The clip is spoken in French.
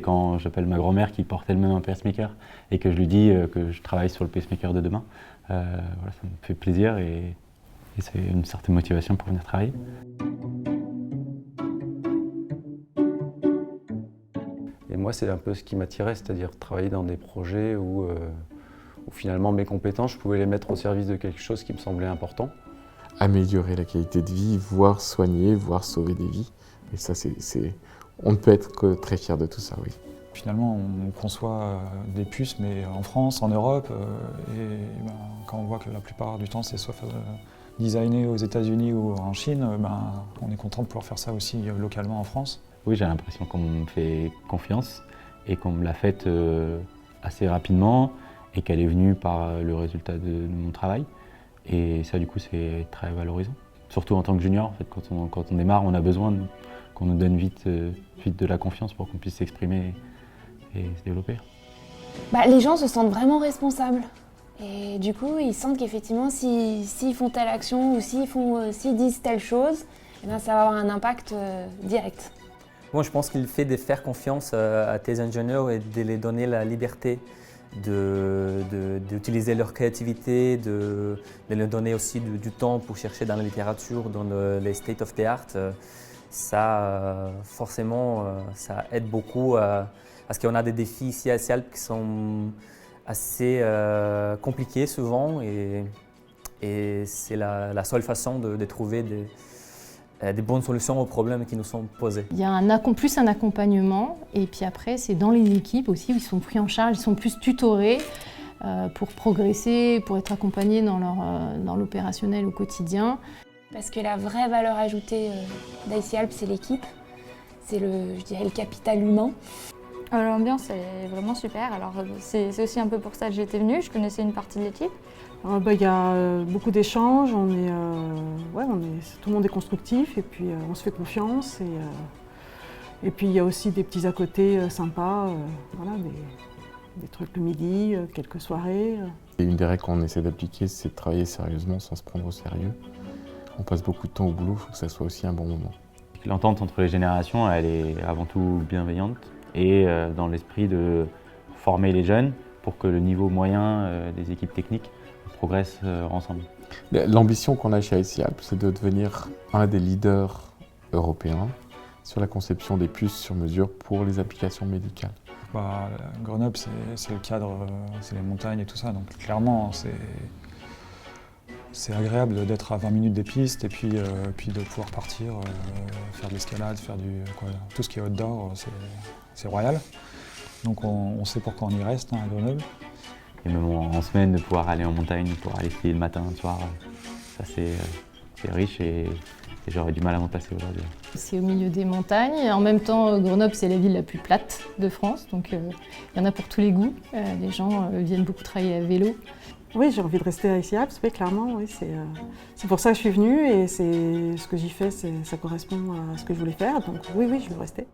Quand j'appelle ma grand-mère qui porte elle-même un pacemaker et que je lui dis que je travaille sur le pacemaker de demain, voilà, ça me fait plaisir et c'est une certaine motivation pour venir travailler. Et moi, c'est un peu ce qui m'attirait, c'est-à-dire travailler dans des projets où finalement mes compétences, je pouvais les mettre au service de quelque chose qui me semblait important. Améliorer la qualité de vie, voire soigner, voire sauver des vies. Et ça, on ne peut être que très fier de tout ça, oui. Finalement, on conçoit des puces, mais en France, en Europe, quand on voit que la plupart du temps, c'est soit designé aux États-Unis ou en Chine, on est content de pouvoir faire ça aussi localement en France. Oui, j'ai l'impression qu'on me fait confiance et qu'on me l'a faite assez rapidement et qu'elle est venue par le résultat de mon travail. Et ça, du coup, c'est très valorisant. Surtout en tant que junior, en fait, quand on démarre, on a besoin qu'on nous donne vite de la confiance pour qu'on puisse s'exprimer et se développer. Les gens se sentent vraiment responsables. Et du coup, ils sentent qu'effectivement, s'ils font telle action ou s'ils disent telle chose, ça va avoir un impact direct. Moi, je pense qu'il fait de faire confiance à tes ingénieurs et de les donner la liberté d'utiliser leur créativité, de leur donner aussi du temps pour chercher dans la littérature, dans les state of the art. Ça, forcément, ça aide beaucoup parce qu'on a des défis ici à SIALP qui sont assez compliqués souvent et c'est la seule façon de trouver des bonnes solutions aux problèmes qui nous sont posés. Il y a plus un accompagnement et puis après c'est dans les équipes aussi où ils sont pris en charge, ils sont plus tutorés pour progresser, pour être accompagnés dans l'opérationnel au quotidien. Parce que la vraie valeur ajoutée d'ICALP, c'est l'équipe, c'est je dirais le capital humain. L'ambiance est vraiment super, alors c'est aussi un peu pour ça que j'étais venue, je connaissais une partie de l'équipe. Il y a beaucoup d'échanges, tout le monde est constructif et puis on se fait confiance. Et puis il y a aussi des petits à côté sympas, des trucs le midi, quelques soirées. Et une des règles qu'on essaie d'appliquer, c'est de travailler sérieusement sans se prendre au sérieux. On passe beaucoup de temps au boulot, il faut que ça soit aussi un bon moment. L'entente entre les générations, elle est avant tout bienveillante et dans l'esprit de former les jeunes pour que le niveau moyen des équipes techniques progresse ensemble. L'ambition qu'on a chez ICALP, c'est de devenir un des leaders européens sur la conception des puces sur mesure pour les applications médicales. Grenoble, c'est le cadre, c'est les montagnes et tout ça, donc clairement, c'est agréable d'être à 20 minutes des pistes et puis de pouvoir partir, faire de l'escalade, faire tout ce qui est outdoor, c'est royal. Donc on sait pourquoi on y reste à Grenoble. Et même en semaine, de pouvoir aller en montagne, de pouvoir aller skier le matin, le soir, ça c'est riche et j'aurais du mal à m'en passer aujourd'hui. C'est au milieu des montagnes et en même temps, Grenoble, c'est la ville la plus plate de France, donc il y en a pour tous les goûts. Les gens viennent beaucoup travailler à vélo. Oui, j'ai envie de rester à ICALP, oui, clairement. Oui, c'est pour ça que je suis venue et ce que j'y fais, ça correspond à ce que je voulais faire. Donc oui, je veux rester.